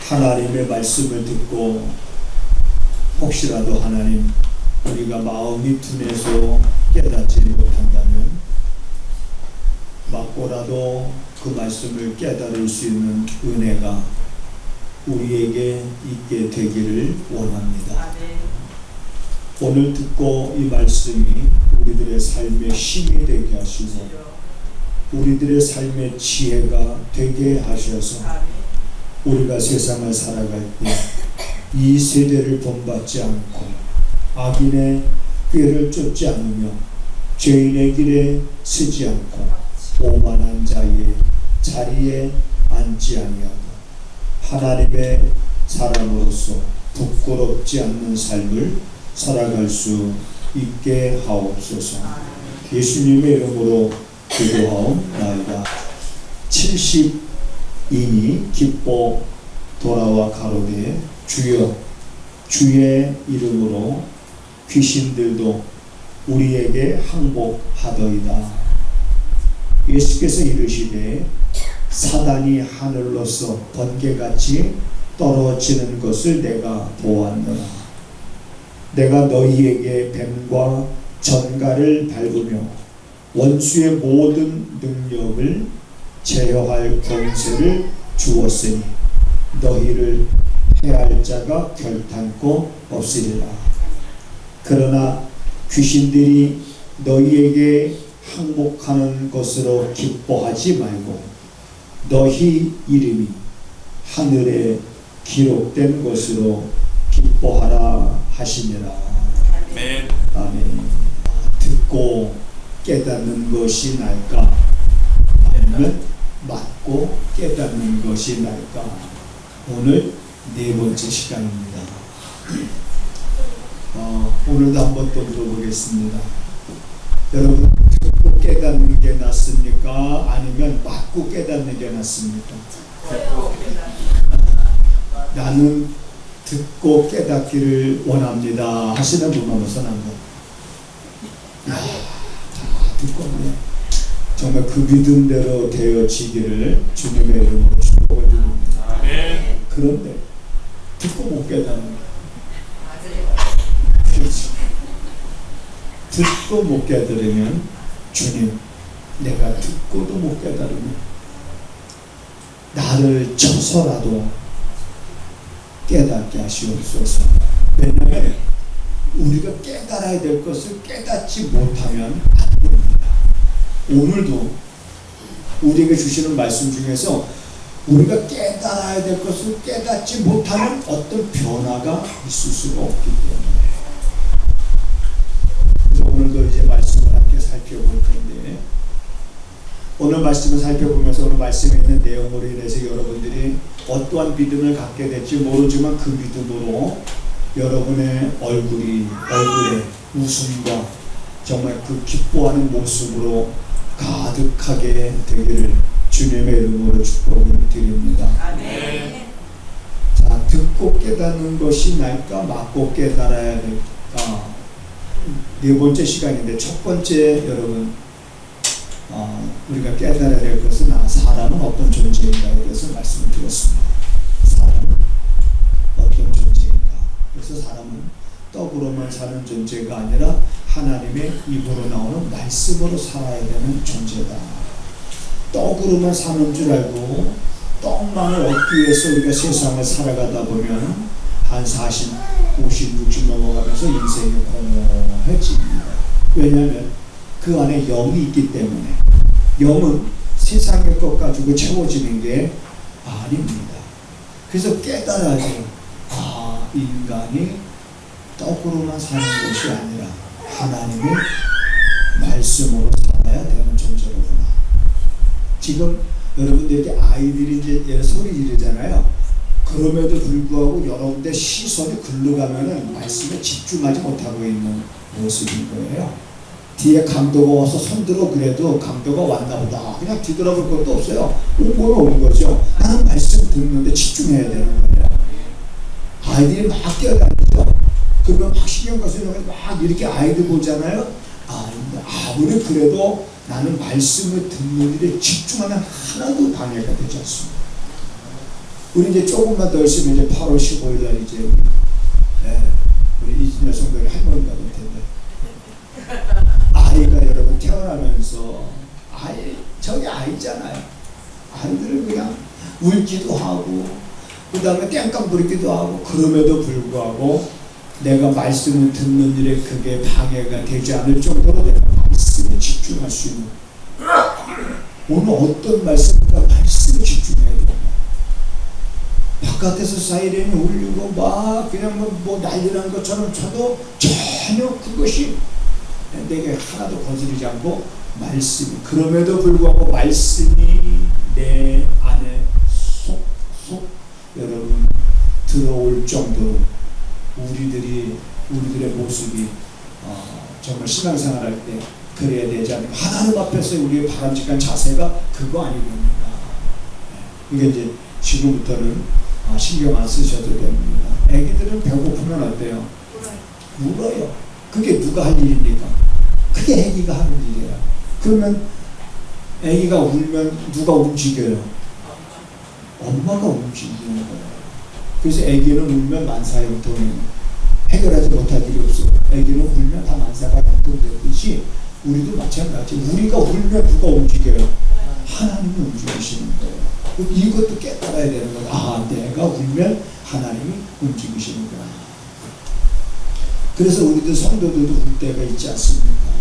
하나님의 말씀을 듣고 혹시라도 하나님 우리가 마음이 둔해서 깨닫지 못한다면 맞고라도 그 말씀을 깨달을 수 있는 은혜가 우리에게 있게 되기를 원합니다. 오늘 듣고 이 말씀이 우리들의 삶의 힘이 되게 하시고 우리들의 삶의 지혜가 되게 하셔서 우리가 세상을 살아갈 때 이 세대를 본받지 않고 악인의 꾀를 쫓지 않으며 죄인의 길에 서지 않고 오만한 자의 자리에 앉지 아니하고 하나님의 사람으로서 부끄럽지 않는 삶을 살아갈 수 있게 하옵소서. 예수님의 이름으로 기도하옵나이다. 70인이 기뻐 돌아와 가로되 주여 주의 이름으로 귀신들도 우리에게 항복하더이다. 예수께서 이르시되 사단이 하늘로서 번개같이 떨어지는 것을 내가 보았노라. 내가 너희에게 뱀과 전갈을 밟으며 원수의 모든 능력을 제어할 권세를 주었으니 너희를 해할 자가 결탄코 없으리라. 그러나 귀신들이 너희에게 항복하는 것으로 기뻐하지 말고 너희 이름이 하늘에 기록된 것으로 기뻐하라 하시니라. 아멘. 아멘. 듣고 깨닫는 것이 나을까? 아니면 맞고 깨닫는 것이 나을까? 오늘 네 번째 시간입니다. 오늘도 한번 또 물어보겠습니다. 여러분, 듣고 깨닫는 게 낫습니까? 아니면 맞고 깨닫는 게 낫습니까? 나는 듣고 깨닫기를 원합니다 하시는 분 한번 손 한번. 듣고 정말 그 믿음대로 되어지기를 주님의 이름으로 축복을 드립니다. 아멘. 그런데 듣고 못 깨닫는 거예요. 듣고 못 깨달으면 주님, 내가 듣고도 못 깨달으면 나를 쳐서라도 깨닫게 하시옵소서. 왜냐하면 우리가 깨달아야 될 것을 깨닫지 못하면 안 됩니다. 오늘도 우리에게 주시는 말씀 중에서 우리가 깨달아야 될 것을 깨닫지 못하면 어떤 변화가 있을 수가 없기 때문에, 그래서 오늘도 이제 말씀을 함께 살펴볼 텐데, 오늘 말씀을 살펴보면서 오늘 말씀에 있는 내용으로 인해서 여러분들이 어떠한 믿음을 갖게 될지 모르지만 그 믿음으로 여러분의 얼굴에 웃음과 정말 그 기뻐하는 모습으로 가득하게 되기를 주님의 이름으로 축복을 드립니다. 아멘. 자, 듣고 깨닫는 것이 나을까? 맞고 깨달아야 될까? 네 번째 시간인데, 첫 번째 여러분, 우리가 깨달아야 될 것은 사람은 어떤 존재인가에 대해서 말씀을 드렸습니다. 사람은 어떤 존재인가? 그래서 사람은 떡으로만 사는 존재가 아니라 하나님의 입으로 나오는 말씀으로 살아야 되는 존재다. 떡으로만 사는 줄 알고 떡만을 얻기 위해서 우리가 세상을 살아가다 보면 한 40, 50, 60 넘어가면서 인생이 공허해집니다. 왜냐하면 그 안에 영이 있기 때문에. 영은 세상의 것 가지고 채워지는 게 아닙니다. 그래서 깨달아야죠. 인간이 떡으로만 사는 것이 아니라 하나님의 말씀으로 살아야 되는 존재로구나. 지금 여러분들에게 아이들이 이제 소리 지르잖아요. 그럼에도 불구하고 여러분들 시선이 글로 가면은 말씀에 집중하지 못하고 있는 모습인 거예요. 뒤에 강도가 와서 손들어 그래도 강도가 왔나 보다. 그냥 뒤돌아볼 것도 없어요. 오면 오는 거죠. 나는 말씀 듣는데 집중해야 되는 거예요. 아이들이 막 뛰어다니죠. 그러면 막 신경 써서 막 이렇게 아이들 보잖아요. 아무리 그래도 나는 말씀을 듣는 일에 집중하면 하나도 방해가 되지 않습니다. 우리 이제 조금만 더 있으면 이제 8월 15일 날 이제 우리 이진여 성도님 할머니가 될 텐데, 아이가 여러분 태어나면서 저게 아이잖아요. 아이들은 그냥 울기도 하고 그 다음에 땡깡 부리기도 하고, 그럼에도 불구하고 내가 말씀을 듣는 일에 그게 방해가 되지 않을 정도로 내가 말씀에 집중할 수 있는, 오늘 어떤 말씀인가 말씀에 집중해야 됩니다. 바깥에서 사이렌이 울리고 막 그냥 뭐 난리난 것처럼 쳐도 전혀 그것이 내게 하나도 거스르지 않고, 말씀이, 그럼에도 불구하고 말씀이 내 안에 속 여러분 들어올 정도로 우리들의 모습이 정말 신앙생활할 때 그래야 되지 않을까. 하나님 앞에서 우리의 바람직한 자세가 그거 아니겠는가. 이게 이제 지금부터는 신경 안 쓰셔도 됩니다. 애기들은 배고프면 어때요? 울어요. 그게 누가 할 일입니까? 그게 애기가 하는 일이에요. 그러면 애기가 울면 누가 움직여요? 엄마가 움직이는 거예요. 그래서 애기는 울면 만사의 고통이 해결하지 못할 일이 없어요. 애기는 울면 다 만사가 고통되듯이 우리도 마찬가지. 우리가 울면 누가 움직여요? 하나님이 움직이시는 거예요. 이것도 깨달아야 되는 거예요. 내가 울면 하나님이 움직이시는구나. 그래서 우리들 성도들도 울 때가 있지 않습니까?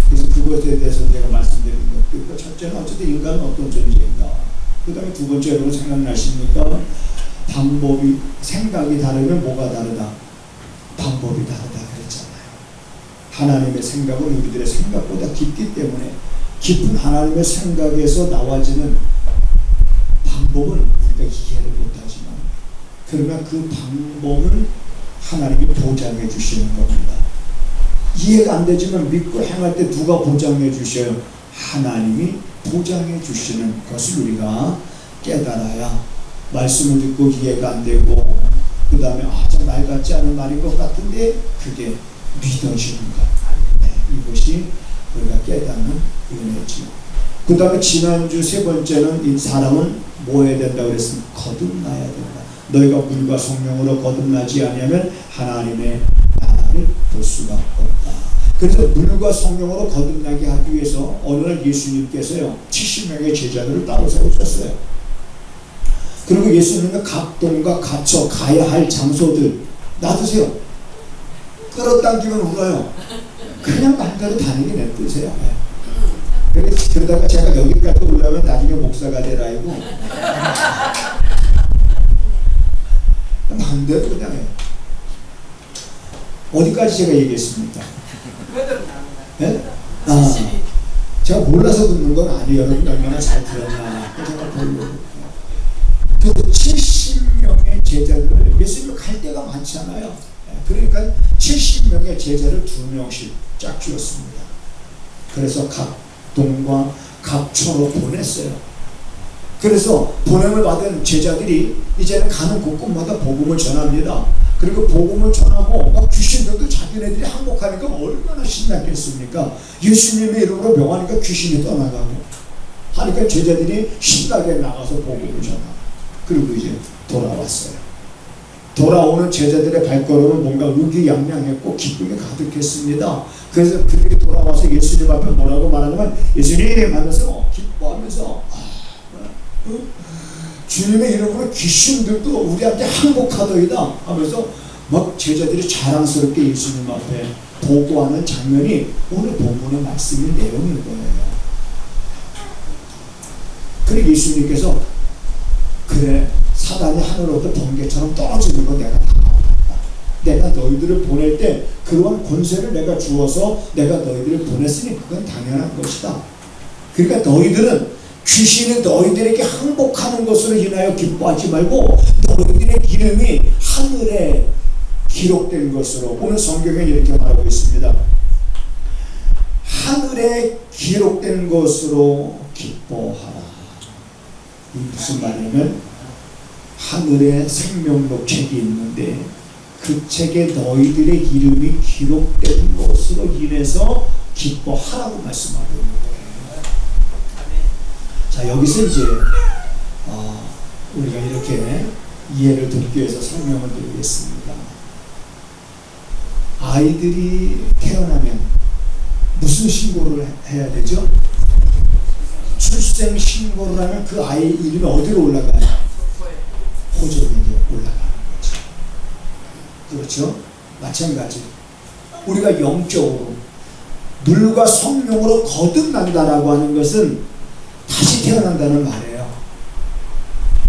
그래서 그것에 대해서 제가 말씀드리는 것. 첫째는 어쨌든 인간은 어떤 존재인가. 그 다음에 두 번째, 여러분 생각나십니까? 방법이, 생각이 다르면 뭐가 다르다? 방법이 다르다 그랬잖아요. 하나님의 생각은 우리들의 생각보다 깊기 때문에 깊은 하나님의 생각에서 나와지는 방법은 우리가 이해를 못하지만, 그러면 그 방법을 하나님이 보장해 주시는 겁니다. 이해가 안 되지만 믿고 행할 때 누가 보장해 주셔요? 하나님이 보장해 주시는 것을 우리가 깨달아야, 말씀을 듣고 이해가 안 되고 그 다음에 좀 말 같지 않은 말인 것 같은데 그게 믿어지는 것. 이것이 우리가 깨닫는 은혜죠. 그 다음에 지난주 세 번째는 이 사람은 뭐 해야 된다고 그랬습니까? 거듭나야 된다. 너희가 물과 성령으로 거듭나지 아니하면 하나님의 나라를 볼 수가 없다. 그래서 물과 성령으로 거듭나게 하기 위해서 어느 날 예수님께서요 70명의 제자들을 따로 세우셨어요. 그리고 예수님은 각동과 갇혀 가야 할 장소들 놔두세요. 끌어당기면 울어요. 그냥 마음대로 다니게 냅두세요. 그러다가 제가 여기까지 올라오면 나중에 목사가 되라 이고 마음대로 그냥 해요. 어디까지 제가 얘기했습니까? 네? 제가 몰라서 듣는 건 아니에요. 여러분 얼마나 잘 들었나. 제가 보려고. 그 70명의 제자들을 예수님이 갈 데가 많지 않아요. 그러니까 70명의 제자를 2명씩 짝 지었습니다. 그래서 각 동과 각 초로 보냈어요. 그래서 보냄을 받은 제자들이 이제는 가는 곳곳마다 복음을 전합니다. 그리고 복음을 전하고 막 귀신들도 자기네들이 항복하니까 얼마나 신났겠습니까? 예수님의 이름으로 명하니까 귀신이 떠나가고 하니까 제자들이 신나게 나가서 복음을 전하고, 그리고 이제 돌아왔어요. 돌아오는 제자들의 발걸음은 뭔가 의기양양했고 기쁨이 가득했습니다. 그래서 그들이 돌아와서 예수님 앞에 뭐라고 말하냐면 예수님 하면서 기뻐하면서 주님의 이름으로 귀신들도 우리한테 항복하더이다 하면서 막 제자들이 자랑스럽게 예수님 앞에 보고하는 장면이 오늘 본문의 말씀의 내용일 거예요. 그리고 예수님께서 그래 사단이 하늘로부터 번개처럼 떨어지는 거 내가 다 알았다. 내가 너희들을 보낼 때 그러한 권세를 내가 주어서 내가 너희들을 보냈으니 그건 당연한 것이다. 그러니까 너희들은 귀신이 너희들에게 항복하는 것으로 인하여 기뻐하지 말고 너희들의 이름이 하늘에 기록된 것으로, 오늘 성경에 이렇게 말하고 있습니다. 하늘에 기록된 것으로 기뻐하라. 이 무슨 말이냐면 하늘에 생명록 책이 있는데 그 책에 너희들의 이름이 기록된 것으로 인해서 기뻐하라고 말씀하고 있는 거예요. 자, 여기서 이제 우리가 이렇게 이해를 돕기 위해서 설명을 드리겠습니다. 아이들이 태어나면 무슨 신고를 해야 되죠? 출생 신고를 하면 그 아이 이름이 어디로 올라가요? 호적에 올라가는 거죠. 그렇죠? 마찬가지. 우리가 영적으로 물과 성령으로 거듭난다라고 하는 것은 다시 태어난다는 말이에요.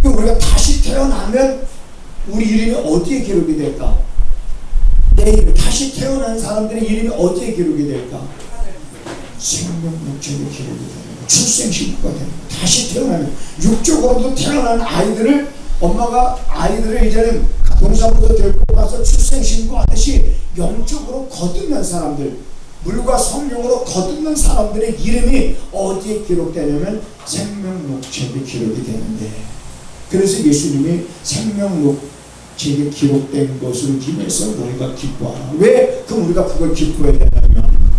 우리가 다시 태어나면 우리 이름이 어디에 기록이 될까? 내 이름, 다시 태어난 사람들의 이름이 어디에 기록이 될까? 생명록책에 기록이 되는 거, 출생신고가 되는 거. 다시 태어나는, 육적으로도 태어난 아이들을 엄마가 아이들을 이제는 동산부터 데리고 가서 출생신고 하듯이 영적으로 거듭난 사람들, 물과 성령으로 거듭난 사람들의 이름이 어디에 기록되냐면 생명록책에 기록이 되는데, 그래서 예수님이 생명록책에 기록된 것으로 인해서 너희가 기뻐하라. 왜 그럼 우리가 그걸 기뻐해야 되냐면,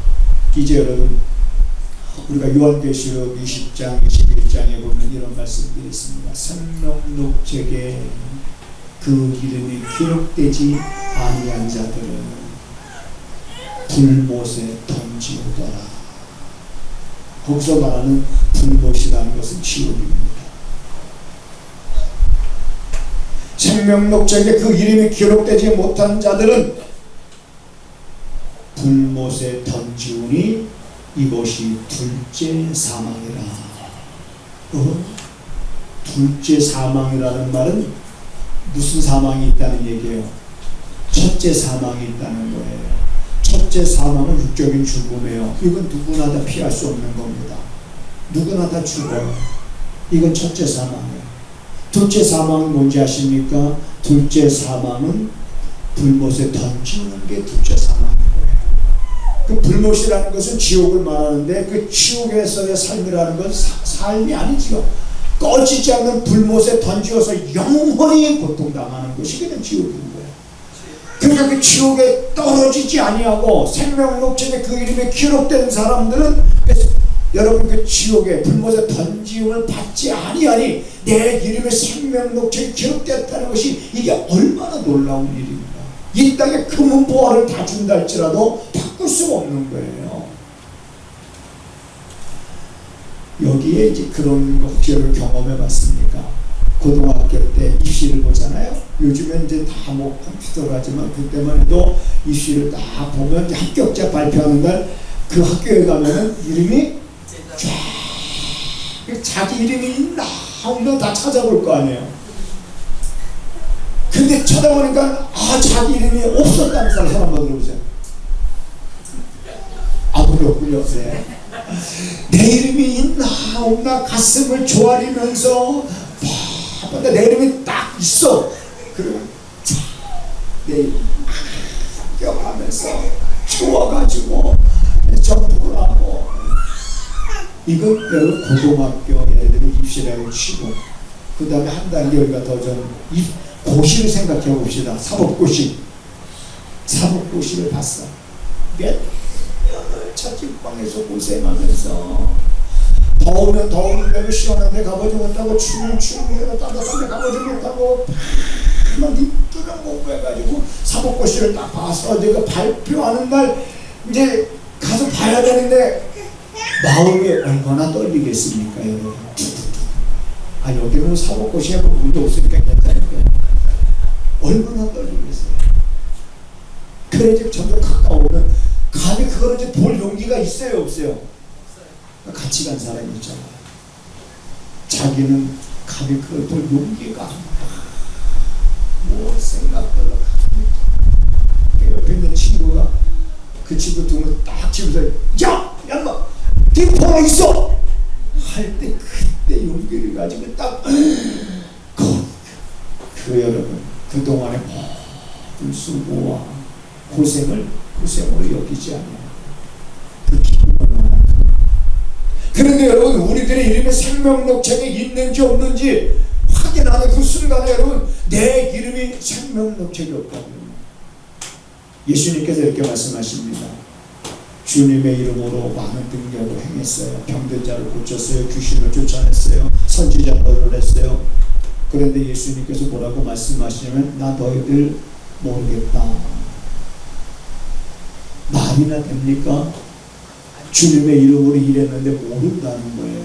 이제 여러분 우리가 요한계시록 20장 21장에 보면 이런 말씀이 있습니다. 생명록책에 그 이름이 기록되지 아니한 자들은 불못에 던지오더라. 거기서 말하는 불못이라는 것은 지옥입니다. 생명록책에 그 이름이 기록되지 못한 자들은 불못에 던지우니 이것이 둘째 사망이라. 둘째 사망이라는 말은 무슨 사망이 있다는 얘기예요? 첫째 사망이 있다는 거예요. 첫째 사망은 육적인 죽음이에요. 이건 누구나 다 피할 수 없는 겁니다. 누구나 다 죽어요. 이건 첫째 사망이에요. 둘째 사망은 뭔지 아십니까? 둘째 사망은 불못에 던지는 게 둘째 사망인 거예요. 그 불못이라는 것은 지옥을 말하는데, 그 지옥에서의 삶이라는 건 삶이 아니지요. 꺼지지 않는 불못에 던지어서 영원히 고통당하는 것이 그냥 지옥인 거예요. 그러니까 그 지옥에 떨어지지 아니하고 생명록책에 그 이름이 기록된 사람들은, 여러분 그 지옥에 불못에 던짐을 받지 아니하니 내 이름이 생명록책에 기록됐다는 것이 이게 얼마나 놀라운 일입니다. 이 땅에 금은 보화를 다 준다 할지라도 바꿀 수가 없는 거예요. 여기에 이제 그런 거 혹시를 경험해 봤습니까? 고등학교 때 입시를 보잖아요. 요즘엔 이제 다 뭐 컴퓨터가지만 그때만 해도 입시를 다 보면 이제 합격자 발표하는 날 그 학교에 가면은 이름이 쫙 자기 이름이 있나 없나 다 찾아볼 거 아니에요. 근데 찾아보니까 자기 이름이 없었다는 사람 한번 들어보세요. 아무도 없군요. 네. 내 이름이 있나 없나 가슴을 조아리면서 내 이름이 딱 있어. 그리고 내 이름 합격하면서 좋아가지고 점프를 하고, 이건 여러분 고등학교 애들이 입시라고 치고, 그 다음에 한 단계 우리가 더 좀 고시를 생각해 봅시다. 사법고시. 사법고시를 봤어. 몇 년을 자취방에서 고생하면서 더우면 더운 데로 시원한 데 가보지 못하고 추우면 추운 데로 따뜻한 데 가보지 못하고 막 이쁘게 공부해가지고 사법고시를 딱 봐서 내가 발표하는 날 이제 가서 봐야 되는데 마음이 얼마나 떨리겠습니까, 여러분? 여기는 사법고시 해본 분도 없으니까 괜찮을 거예요. 얼마나 떨리겠어요. 그래 이제 점점 가까우면 감히 그걸 이제 볼 용기가 있어요, 없어요? 같이 간 사람이 있잖아요. 자기는 감히 그걸 볼 용기가 뭐 생각보다 옆에 있는 친구가 그 친구 등을 딱 치면서 야! 얌마! 딩포가 있어! 할 때 그때 용기를 가지고 딱 그 여러분 그동안의 모든 수고와 고생으로 여기지 않아요. 그 기쁨을 원한다. 그런데 여러분 우리들의 이름이 생명록책에 있는지 없는지 확인하는 그 순간에 여러분 내 이름이 생명록책에 없다고요. 예수님께서 이렇게 말씀하십니다. 주님의 이름으로 많은 능력을 행했어요. 병든 자를 고쳤어요. 귀신을 쫓아냈어요. 선지자 노릇을 했어요. 그런데 예수님께서 뭐라고 말씀하시냐면 나 너희들 모르겠다. 말이나 됩니까? 주님의 이름으로 일했는데 모른다는 거예요.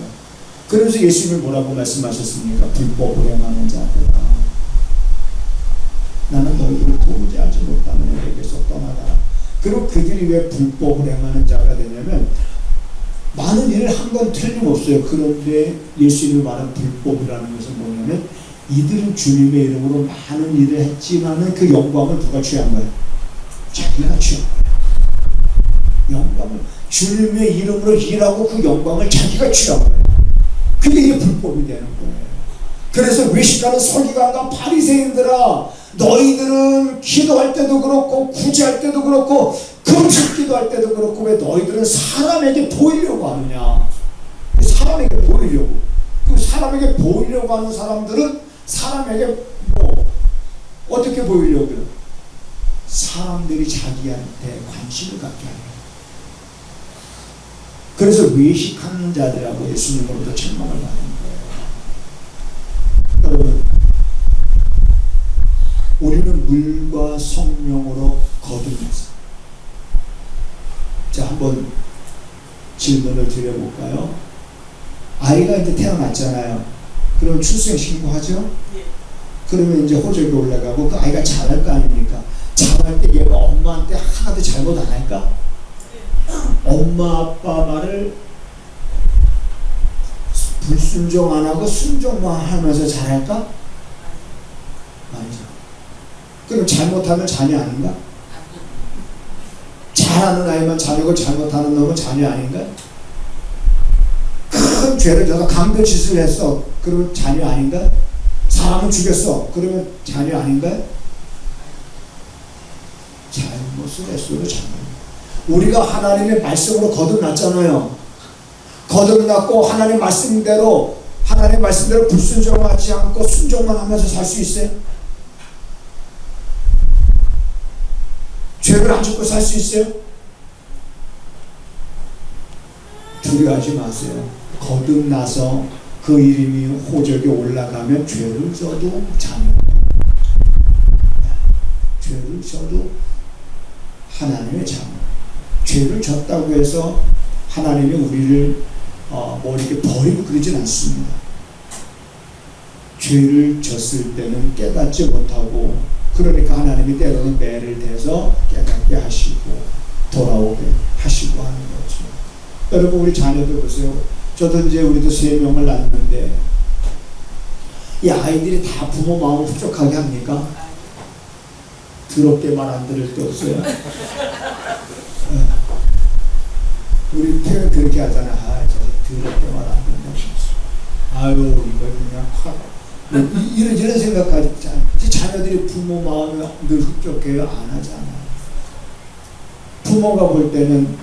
그래서 예수님이 뭐라고 말씀하셨습니까? 불법을 행하는 자들아, 나는 너희들을 도무지 알지 못하는 너희에게서 떠나가라. 그리고 그들이 왜 불법을 행하는 자가 되냐면 많은 일을 한 건 틀림없어요. 그런데 예수님이 말한 불법이라는 것은 뭐냐면 이들은 주님의 이름으로 많은 일을 했지만은 그 영광을 누가 취한 거예요? 자기가 취한 거예요. 영광을 주님의 이름으로 일하고 그 영광을 자기가 취한 거예요. 그게 이게 불법이 되는 거예요. 그래서 외식하는 서기관과 바리새인들아, 너희들은 기도할 때도 그렇고 구제할 때도 그렇고 금식 기도할 때도 그렇고 왜 너희들은 사람에게 보이려고 하느냐? 사람에게 보이려고. 그 사람에게 보이려고 하는 사람들은 사람에게 뭐 어떻게 보이려고요? 사람들이 자기한테 관심을 갖게 하는 거예요. 그래서 외식하는 자들하고 예수님으로부터 책망을 받는 거예요. 여러분, 우리는 물과 성령으로 거듭났어요. 자, 한번 질문을 드려볼까요? 아이가 이제 태어났잖아요. 그러면 출생 신고하죠? 그러면 이제 호적이 올라가고 그 아이가 잘할 거 아닙니까? 잘할 때 얘가 엄마한테 하나도 잘못 안 할까? 엄마 아빠 말을 불순종 안 하고 순종만 하면서 잘할까? 아니죠. 그럼 잘못하면 자녀 아닌가? 잘하는 아이만 자녀고 잘못하는 놈은 자녀 아닌가? 큰 죄를 져서 강도짓을 했어. 그러면 자녀 아닌가? 사람을 죽였어. 그러면 자녀 아닌가? 잘못을 했어도 자녀. 우리가 하나님의 말씀으로 거듭났잖아요. 거듭났고 하나님 말씀대로 불순종하지 않고 순종만 하면서 살 수 있어요? 죄를 안 짓고 살 수 있어요? 두려워하지 마세요. 거듭나서 그 이름이 호적에 올라가면 죄를 져도 자녀, 죄를 져도 하나님의 자녀. 죄를 졌다고 해서 하나님이 우리를 뭐 이렇게 버리고 그러진 않습니다. 죄를 졌을 때는 깨닫지 못하고, 그러니까 하나님이 때로는 매를 대서 깨닫게 하시고 돌아오게 하시고 하는 거죠. 여러분, 우리 자녀들 보세요. 저도 이제 우리도 3명을 낳았는데 이 아이들이 다 부모 마음을 흡족하게 합니까? 더럽게 말 안 들을 때 없어요. 우리 표현 그렇게 하잖아. 아, 저 더럽게 말 안 듣는다. 아유, 이거 그냥 확. 이런 생각하지. 자녀들이 부모 마음에 늘 흡족해요? 안 하잖아. 부모가 볼 때는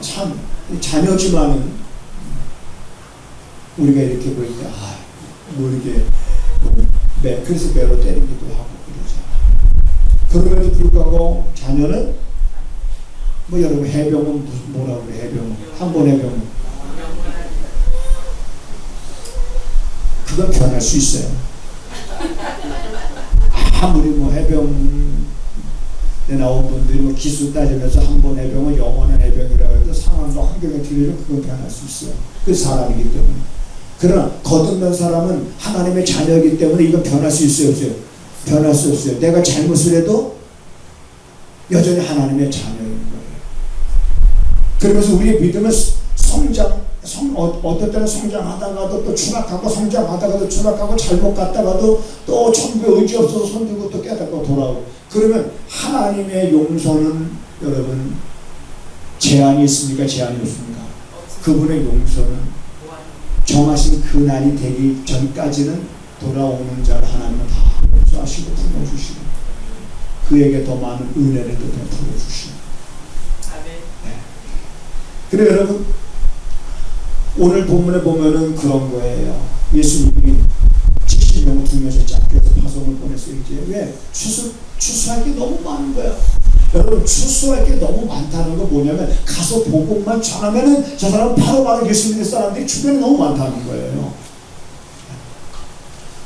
참 자녀지만은 우리가 이렇게 볼 때 모르게 그래서 매로 때리기도 하고 그러잖아. 그럼에도 불구하고 자녀는 뭐 여러분 해병은 뭐라 그래? 해병은 한 번 해병은 그건 변할 수 있어요. 아무리 뭐 해병 에 나온 분들이 뭐 기수 따지면서 한 번 해병은 영원한 해병이라고 해도 상황과 환경에 틀리면 그건 변할 수 있어요. 그 사람이기 때문에. 그러나 거듭난 사람은 하나님의 자녀이기 때문에 이건 변할 수 있어요, 없어요? 변할 수 없어요. 내가 잘못을 해도 여전히 하나님의 자녀인 거예요. 그러면서 우리의 믿음은 어떨 때는 성장하다가도 또 추락하고, 성장하다가도 추락하고, 잘못 갔다가도 또 천부에 의지 없어서 손들고 또 깨닫고 돌아오고. 그러면 하나님의 용서는 여러분 제한이 있습니까? 제한이 없습니까? 그분의 용서는 정하신 그 날이 되기 전까지는 돌아오는 자를 하나님은 다 용서하시고 품어주시고 그에게 더 많은 은혜를 또 베풀어 주시고. 네. 그래 여러분, 오늘 본문에 보면은 그런 거예요. 예수님이 70명을 두면서 짝해서 파송을 보냈어요. 이제 왜? 추수할 게 너무 많은 거예요. 여러분, 추수할 게 너무 많다는 거 뭐냐면 가서 복음만 전하면은 저 사람은 바로바로 예수 믿는 사람들이 주변에 너무 많다는 거예요.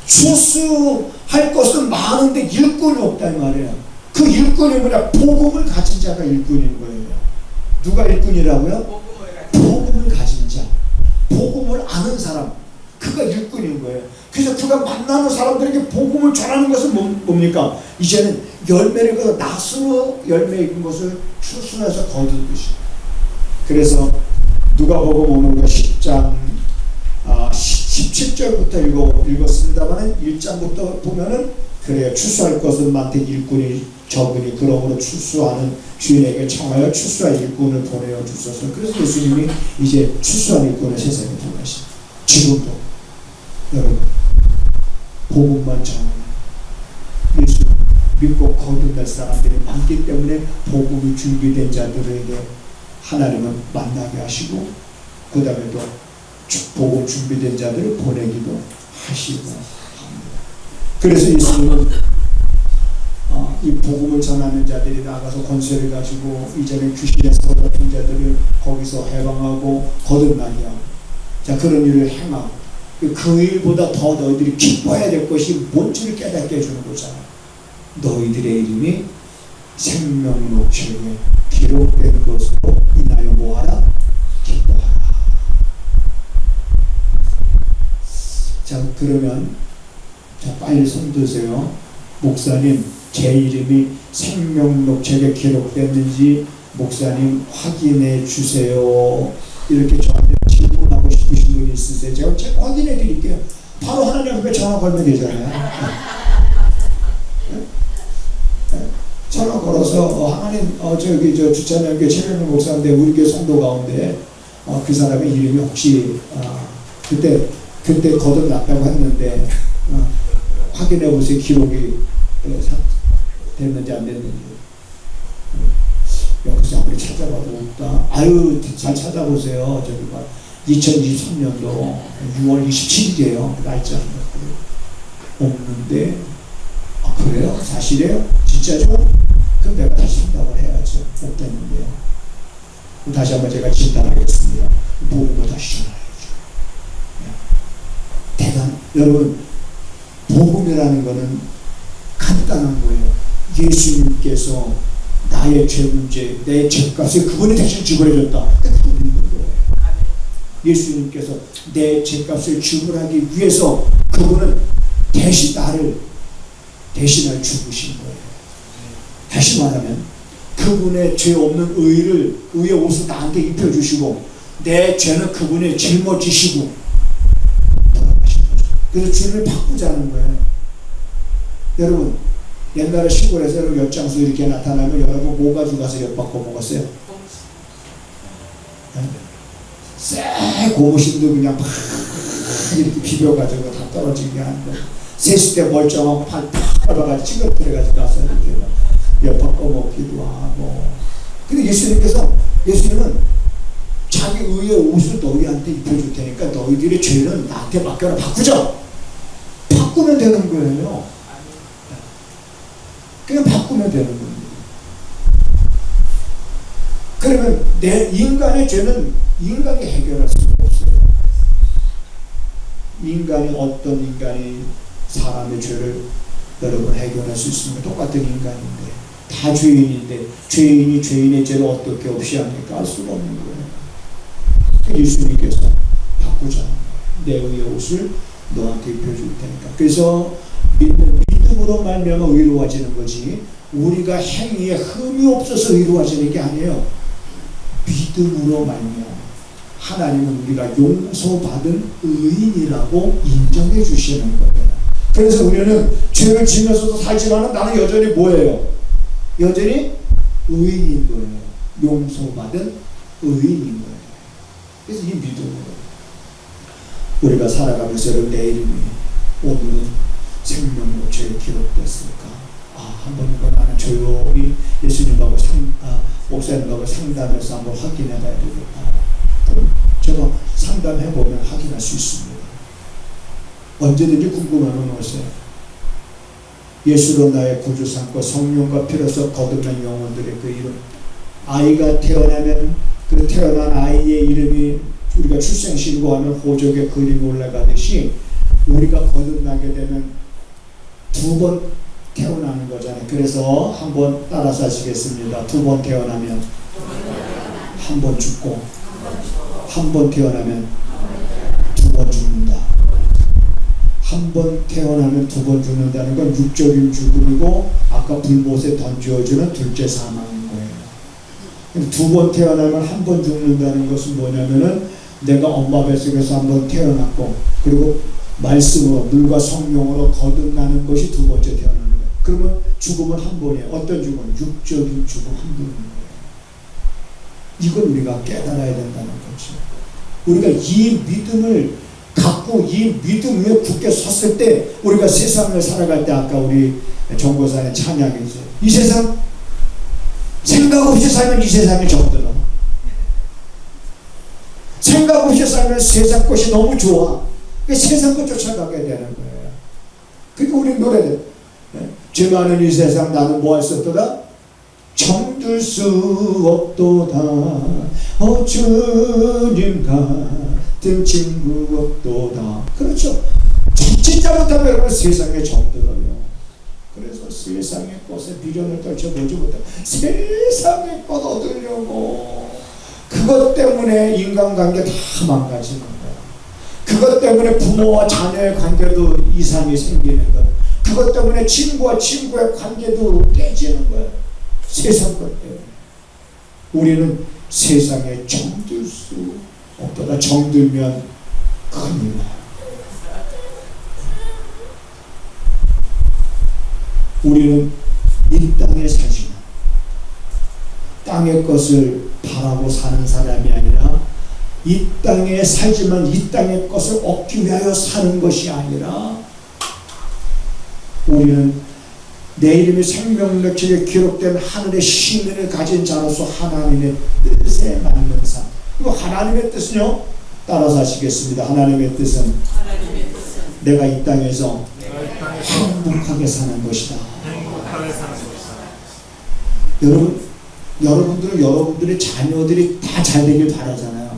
추수할 것은 많은데 일꾼이 없다 이 말이에요. 그 일꾼이 뭐냐? 복음을 가진 자가 일꾼인 거예요. 누가 일꾼이라고요? 복음을 가진 자, 복음을 아는 사람, 그가 일꾼인 거예요. 그래서 그가 만나는 사람들에게 복음을 전하는 것은 뭡니까? 이제는 열매를 그 낫으로 열매 익은 것을 추수해서 거두듯이. 그래서 누가복음 오늘 10장 17절부터 읽었습니다만 1장부터 보면은 그래요. 추수할 것은 많되 일꾼이 적으니 그러므로 추수하는 주인에게 청하여 추수할 일꾼을 보내어 주소서. 그래서 예수님이 이제 추수할 일꾼을 세상에 보내십니다. 지금도 여러분 복음만 전하면 예수 믿고 거듭날 사람들이 많기 때문에 복음이 준비된 자들에게 하나님은 만나게 하시고 그 다음에 또 복음 준비된 자들을 보내기도 하시고 합니다. 그래서 예수님은 이 복음을 전하는 자들이 나가서 권세를 가지고 이전에 귀신에 사로잡힌 자들을 거기서 해방하고 거듭나게 하고, 자 그런 일을 행하고, 그 일보다 더 너희들이 기뻐해야 될 것이 뭔지를 깨닫게 해주는 거잖아. 너희들의 이름이 생명록책에 기록된 것으로 인하여 뭐하라? 기뻐하라. 자 그러면 자 빨리 손 드세요. 목사님 제 이름이 생명록책에 기록됐는지 목사님 확인해 주세요. 이렇게 저한테 질문하고 싶으신 분이 있으세요? 제가 확인해 드릴게요. 바로 하나님 앞에 전화 걸면 되잖아요. 네? 네? 전화 걸어서 하나님 저기 저 주차장교회 최명록 목사인데 우리 교회 성도 가운데 그 사람의 이름이 혹시 그때 거듭났다고 했는데 확인해 보세요. 기록이 됐는지 안 됐는지. 여기서 아무리 찾아봐도 없다. 아유 잘 찾아보세요. 저기 봐 2023년도 6월 27일이에요. 날짜 없는데 그래요? 사실이에요? 진짜죠? 그럼 내가 다시 생각을 해야죠. 없다는데요. 다시 한번 제가 진단하겠습니다. 복음을 다시 전하야죠. 대단. 여러분 복음이라는 거는 간단한 거예요. 예수님께서 나의 죄 문제, 내 죄값을 그분이 대신 지불해줬다. 그거 믿는 거예요. 예수님께서 내 죄값을 지불하기 위해서 그분은 대신 나를 대신할 죽으신 거예요. 다시 말하면 그분의 죄 없는 의의 옷을 나한테 입혀주시고 내 죄는 그분의 짊어지시고 돌아가신 거죠. 그래서 죄를 바꾸자는 거예요. 여러분 옛날에 시골에서 여러분 엿장수 이렇게 나타나면 여러분 뭐 가져가서 엿바꿔 먹었어요? 쎄 고무신도 그냥 막 이렇게 비벼가지고 다 떨어지게 하는데 셋을 때 멀쩡하고 팔 팍 뻗어가지고 찌그러뜨려가지고 가서 이렇게 엿바꿔 먹기도 하고. 근데 예수님은 자기 의의 옷을 너희한테 입혀줄 테니까 너희들의 죄는 나한테 맡겨라. 바꾸자. 바꾸면 되는 거예요. 그냥 바꾸면 되는 겁니다. 그러면 내 인간의 죄는 인간이 해결할 수가 없어요. 어떤 인간이 사람의 죄를 여러분 해결할 수 있습니까? 똑같은 인간인데 다 죄인인데 죄인이 죄인의 죄를 어떻게 없이 합니까? 할 수가 없는 거예요. 예수님께서 바꾸자는 거예요. 내 의의 옷을 너한테 입혀줄 테니까. 그래서 믿음으로 말미암아 의로워지는 거지 우리가 행위에 흠이 없어서 의로워지는 게 아니에요. 믿음으로 말미암아 하나님은 우리가 용서받은 의인이라고 인정해 주시는 거예요. 그래서 우리는 죄를 지면서도 살지만 나는 여전히 뭐예요? 여전히 의인인 거예요. 용서받은 의인인 거예요. 그래서 이 믿음으로 우리가 살아가면서 내 이름이 오늘은 생명록책에 기록됐을까? 한번 이거 나는 조용히 예수님하고 목사님하고 상담해서 한번 확인해 봐야 되겠다. 제가 상담해 보면 확인할 수 있습니다. 언제든지 궁금하면 오세요. 예수로 나의 구주 삼고 성령과 피로서 거듭난 영혼들의 그 이름. 아이가 태어나면 그 태어난 아이의 이름이 우리가 출생신고하면 호적에 그림이 올라가듯이 우리가 거듭나게 되면 두 번 태어나는 거잖아요. 그래서 한번 따라서 하시겠습니다. 두 번 태어나면 한 번 죽고, 한 번 태어나면 두 번 죽는다. 한 번 태어나면 두 번 죽는다는 건 육적인 죽음이고, 아까 불못에 던져주는 둘째 사망인 거예요. 두 번 태어나면 한 번 죽는다는 것은 뭐냐면은 내가 엄마 뱃속에서 한 번 태어났고, 그리고 말씀으로 물과 성령으로 거듭나는 것이 두 번째 태어나는 거예요. 그러면 죽음은 한 번이에요. 어떤 죽음? 육적인 죽음 한 번인 거예요. 이걸 우리가 깨달아야 된다는 거죠. 우리가 이 믿음을 갖고 이 믿음 위에 굳게 섰을 때, 우리가 세상을 살아갈 때, 아까 우리 정보사의 찬양이죠. 이 세상 생각 없이 살면 이 세상에 정들어. 생각 없이 살면 세상 것이 너무 좋아. 세상 것 쫓아가게 되는 거예요. 그러니까 우리 노래들, 죄 많은 이 세상 나는 뭐 할 수 없도다? 정들 수 없도다. 주님 같은 친구 없도다. 그렇죠. 진짜 못하면 여러분 세상에 정들어요. 그래서 세상의 것에 미련을 떨쳐보지 못해 세상의 것 얻으려고, 그것 때문에 인간관계 다 망가지는 거야. 그것 때문에 부모와 자녀의 관계도 이상이 생기는 거야. 그것 때문에 친구와 친구의 관계도 깨지는 거야. 세상 것 때문에. 우리는 세상에 정들 수 없도다. 정들면 큰일 나요. 우리는 이 땅에 살지만 땅의 것을 바라고 사는 사람이 아니라, 이 땅에 살지만 이 땅의 것을 얻기 위하여 사는 것이 아니라, 우리는 내 이름이 생명력책에 기록된 하늘의 시민을 가진 자로서 하나님의 뜻에 맞는 삶. 그리고 하나님의 뜻은요, 따라서 하시겠습니다. 하나님의 뜻은 내가 이 땅에서 행복하게 사는 것이다. 여러분들은 여러분들의 자녀들이 다 잘 되길 바라잖아요.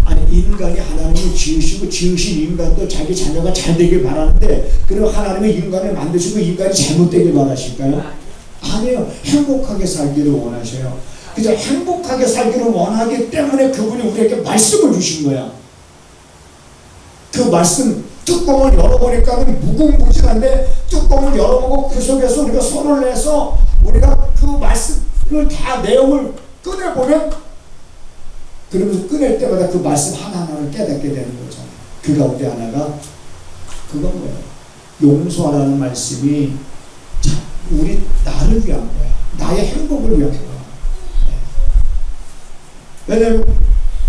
아니, 인간이 하나님을 지으시고 지으신 인간도 자기 자녀가 잘 되길 바라는데, 그리고 하나님이 인간을 만드시고 인간이 잘못되길 바라실까요? 아니에요. 행복하게 살기를 원하셔요. 그래서 행복하게 살기를 원하기 때문에 그분이 우리에게 말씀을 주신 거야. 그 말씀 뚜껑을 열어보니까 무궁무진한데, 뚜껑을 열어보고 그 속에서 우리가 손을 내서 우리가 그 말씀을 다 내용을 꺼내보면, 그러면서 꺼낼 때마다 그 말씀 하나하나를 깨닫게 되는 거잖아요. 그 가운데 하나가 그건 뭐예요? 용서하라는 말씀이 우리 나를 위한 거야. 나의 행복을 위한 거야. 왜냐면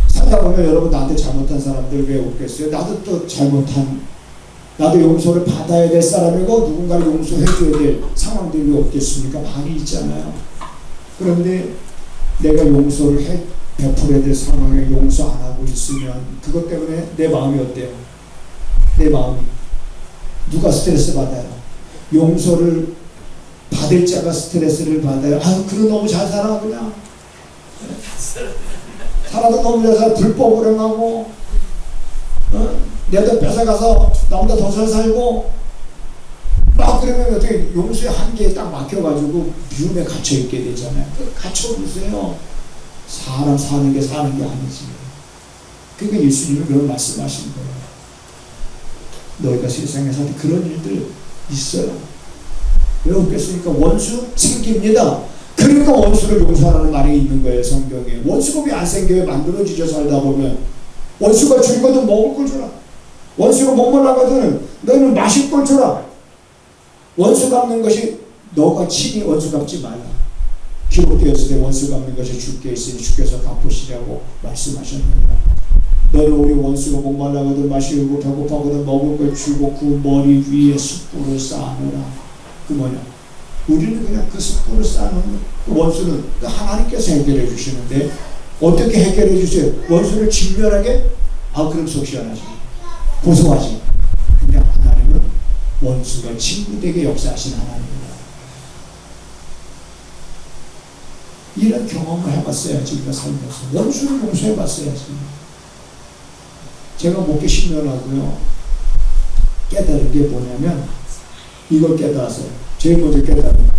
살다 보면 여러분, 나한테 잘못한 사람들 왜 없겠어요? 나도 또 나도 용서를 받아야 될 사람이고 누군가를 용서해 줘야 될 상황들이 왜 없겠습니까? 많이 있잖아요. 그런데 내가 용서를 베풀어야 될 상황에 용서 안 하고 있으면 그것 때문에 내 마음이 어때요? 내 마음이 누가 스트레스 받아요? 용서를 받을 자가 스트레스를 받아요. 아유, 그래 너무 잘 살아. 그냥 살아도 너무 잘 살아. 불법으로 하고, 내 돈 뺏어가서 나보다 더 잘 살고, 막 그러면 어떻게 용서의 한계에 딱 막혀가지고 미움에 갇혀있게 되잖아요. 갇혀보세요. 사람 사는 게 아니지. 그러니까 예수님은 그런 말씀하신 거예요. 너희가 세상에서 그런 일들 있어요. 왜 없겠습니까? 원수 생깁니다. 그러니까 원수를 용서하라는 말이 있는 거예요, 성경에. 원수가 왜 안 생겨요? 만들어지죠, 살다 보면. 원수가 줄거든 먹을 걸 주라. 원수가 목말라거든 너희는 마실 걸 주라. 원수 갚는 것이, 너가 친히 원수 갚지 말라. 기록되었을 때 원수 갚는 것이 주께 있으니 주께서 갚으시라고 말씀하셨습니다. 너는 우리 원수가 목말라거든 마시고 배고파거든 먹을 걸 주고 그 머리 위에 숯불을 쌓아놓으라. 그 뭐냐? 우리는 그냥 그 숯불을 쌓아놓는 그 원수는 하나님께서 해결해 주시는데, 어떻게 해결해 주세요? 원수를 진멸하게? 그럼 속 시원하지. 고소하지. 근데 하나님은 원수가 친구 되게 역사하신 하나님입니다. 이런 경험을 해봤어야지. 우리가 살면서 원수를 용서해봤어야지. 제가 목회 10년 하고요, 깨달은 게 뭐냐면 이걸 깨달았어요. 제일 먼저 깨달은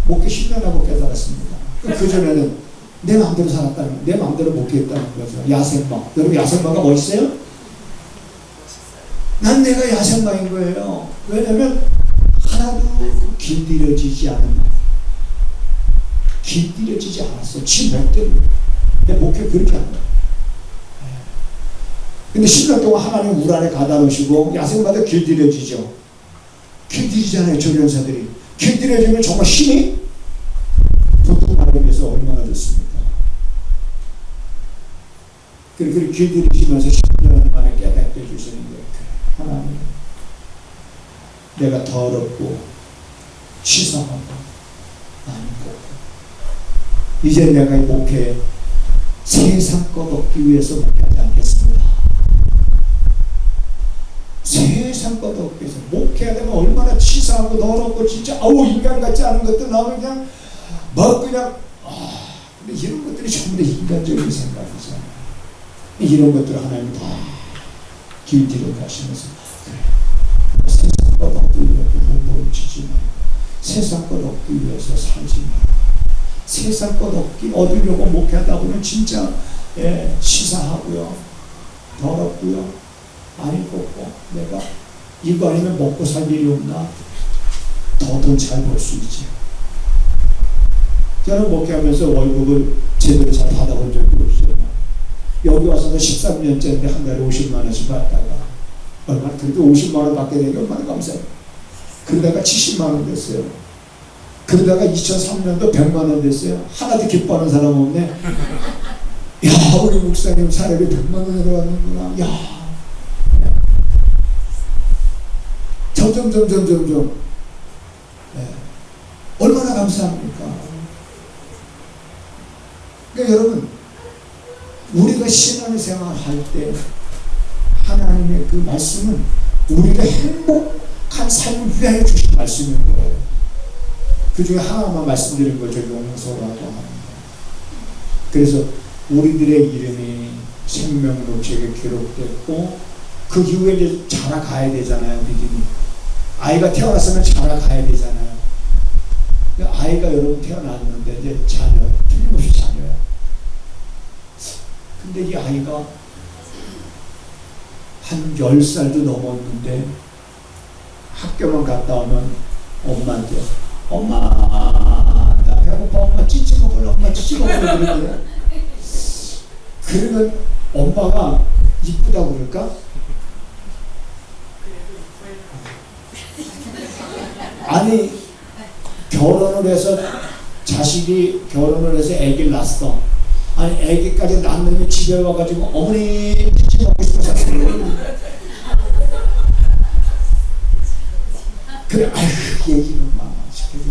목회 10년 하고 깨달았습니다. 그전에는 내 마음대로 살았다는, 내 마음대로 목회했다는 거죠. 야생마. 여러분 야생마가 멋있어요? 난 내가 야생마인 거예요. 왜냐면 하나도 길들여지지 않은 말. 길들여지지 않았어. 지 멋대로. 내 목회 그렇게 한 거야. 근데 10년 동안 하나님 울 안에 가다 놓으시고 야생마다 길들여지죠. 길들이잖아요. 조련사들이. 길들여지면 정말 힘이 보통 말에 비해서 얼마나 좋습니까? 그렇게 길들이시면서 10년 만에 깨닫게 해주시는 거예요. 하나님, 내가 더럽고 치사하고 아니고 이제 내가 이 목회에 세상 것 얻기 위해서 목회하지 않겠습니다. 세상 것 얻기 위해서 목회하다가 얼마나 치사하고 더럽고 진짜 인간 같지 않은 것들 나오면 그냥 근데 이런 것들이 전부 다 인간적인 생각이잖아요. 이런 것들을 하나님 다 길들여 가시면서 그래, 세상 것 얻기 위해서 몸부림 치지 말고 세상 것 얻기 위해서 살지 말고 세상 것 얻으려고 목회하다 보면 진짜 치사하고요, 더럽고요, 아니 걷고 내가 이거 아니면 먹고 살 일이 없나? 더 돈 잘 벌 수 있지. 저는 목회하면서 월급을 제대로 잘 받아본 적이 없어요. 여기 와서는 13년째인데 한 달에 50만 원씩 받다가 얼마나 그래도 50만 원 받게 되니 얼마나 감사해요. 그러다가 70만 원 됐어요. 그러다가 2003년도 100만 원 됐어요. 하나도 기뻐하는 사람 없네. 야, 우리 목사님 사례비 100만 원 내려왔는구나. 야, 점점 얼마나 감사합니까? 그러니까 여러분, 우리가 신앙생활 할 때 하나님의 그 말씀은 우리가 행복한 삶을 위하여 주신 말씀인 거예요. 그 중에 하나만 말씀드린 거죠. 용서라고 합니다. 그래서 우리들의 이름이 생명록책에 기록됐고 그 이후에 이제 자라가야 되잖아요. 믿음이. 아이가 태어났으면 자라가야 되잖아요. 아이가 여러분 태어났는데 이제 자녀, 틀림없이 자녀야. 근데 이 아이가 한 10살도 넘었는데 학교만 갔다 오면 엄마한테 엄마 나 배고파 엄마 찌찌 먹을래 엄마 찌찌 먹을래 그러는데 그러면 엄마가 이쁘다고 그럴까? 아니 결혼을 해서 자식이 결혼을 해서 아기를 낳았어. 아니 아기까지 낳는 집에 와가지고 어머니 찌찌 먹고 싶어서 그래 아휴 얘기는 막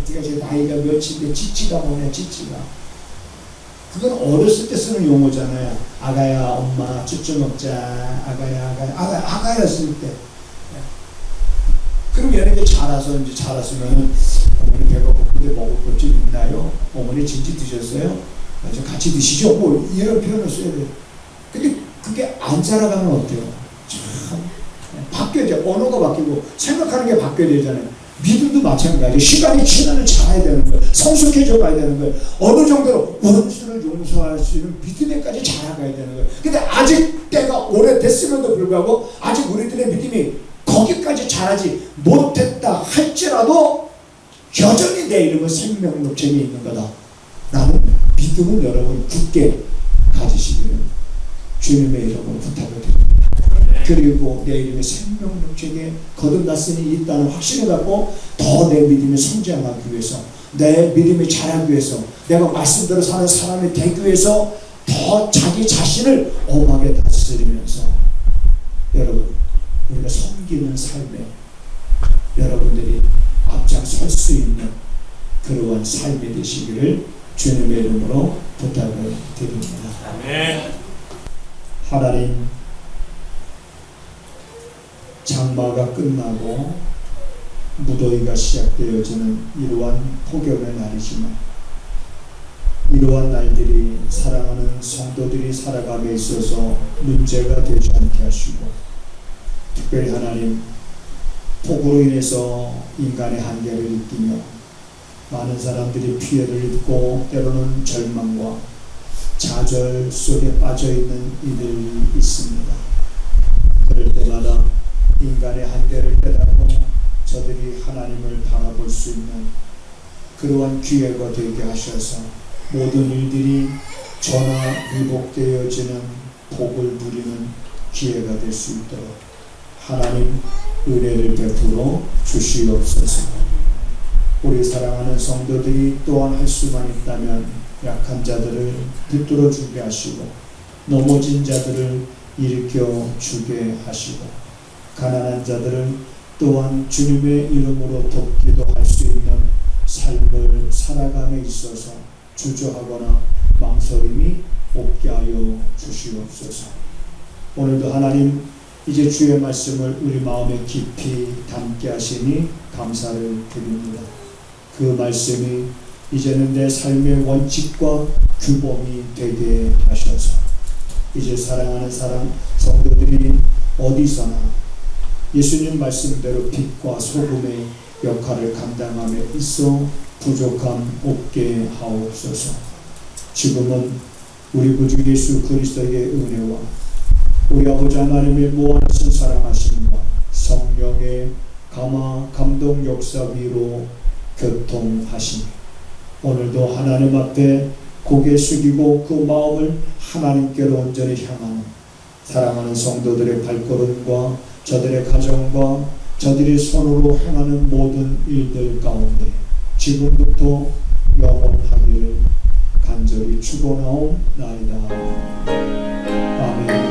네가 지금 나이가 몇인데 찌찌가 뭐냐 찌찌가 그건 어렸을 때 쓰는 용어잖아요. 아가야 엄마 쭈쭈 먹자 아가였을 때. 그럼 얘는 이제 자랐으면은 어머니 배가 고픈데 먹을 것 좀 있나요? 어머니 진지 드셨어요? 좀 같이 드시죠? 뭐 이런 표현을 써야 돼요. 근데 그게 안 자라가면 어때요? 참 바뀌어져. 언어가 바뀌고 생각하는 게 바뀌어야 되잖아요. 믿음도 마찬가지예요. 시간이 지나면 자라야 되는 거예요. 성숙해져 가야 되는 거예요. 어느 정도로 원수를 용서할 수 있는 믿음에까지 자라가야 되는 거예요. 근데 아직 때가 오래됐음에도 불구하고 아직 우리들의 믿음이 거기까지 자라지 못했다 할지라도 여전히 내 이름은 생명록책에 있는 거다 라는 믿음을 여러분 굳게 가지시기를 주님의 이름으로 부탁을 드립니다. 그리고 내 이름이 생명록책에 거듭났으니 있다는 확신을 갖고 더 내 믿음이 성장하기 위해서 내 믿음이 자라기 위해서 내가 말씀대로 사는 사람이 되기 위해서 더 자기 자신을 엄하게 다스리면서 여러분 우리가 섬기는 삶에 여러분들이 앞장설 수 있는 그러한 삶이 되시기를 주님의 이름으로 부탁을 드립니다. 아멘. 하나님, 장마가 끝나고 무더위가 시작되어지는 이러한 폭염의 날이지만 이러한 날들이 사랑하는 성도들이 살아감에 있어서 문제가 되지 않게 하시고 특별히 하나님 폭우로 인해서 인간의 한계를 느끼며 많은 사람들이 피해를 입고 때로는 절망과 좌절 속에 빠져있는 이들이 있습니다. 그럴 때마다 인간의 한계를 깨닫고 저들이 하나님을 바라볼 수 있는 그러한 기회가 되게 하셔서 모든 일들이 전화위복되어지는 복을 누리는 기회가 될 수 있도록 하나님 은혜를 베풀어 주시옵소서. 우리 사랑하는 성도들이 또한 할 수만 있다면 약한 자들을 붙들어 주게 하시고 넘어진 자들을 일으켜 주게 하시고 가난한 자들을 또한 주님의 이름으로 돕기도 할 수 있는 삶을 살아감에 있어서 주저하거나 망설임이 없게 하여 주시옵소서. 오늘도 하나님 이제 주의 말씀을 우리 마음에 깊이 담게 하시니 감사를 드립니다. 그 말씀이 이제는 내 삶의 원칙과 규범이 되게 하셔서 이제 사랑하는 성도들이 어디서나 예수님 말씀대로 빛과 소금의 역할을 감당함에 있어 부족함 없게 하옵소서. 지금은 우리 구주 예수 그리스도의 은혜와 우리 아버지 하나님의 무한하신 사랑하심과 성령의 감동 역사 위로 교통하시니 오늘도 하나님 앞에 고개 숙이고 그 마음을 하나님께로 온전히 향하는 사랑하는 성도들의 발걸음과 저들의 가정과 저들의 손으로 행하는 모든 일들 가운데 지금부터 영원하기를 간절히 축원하옵나이다. 아멘.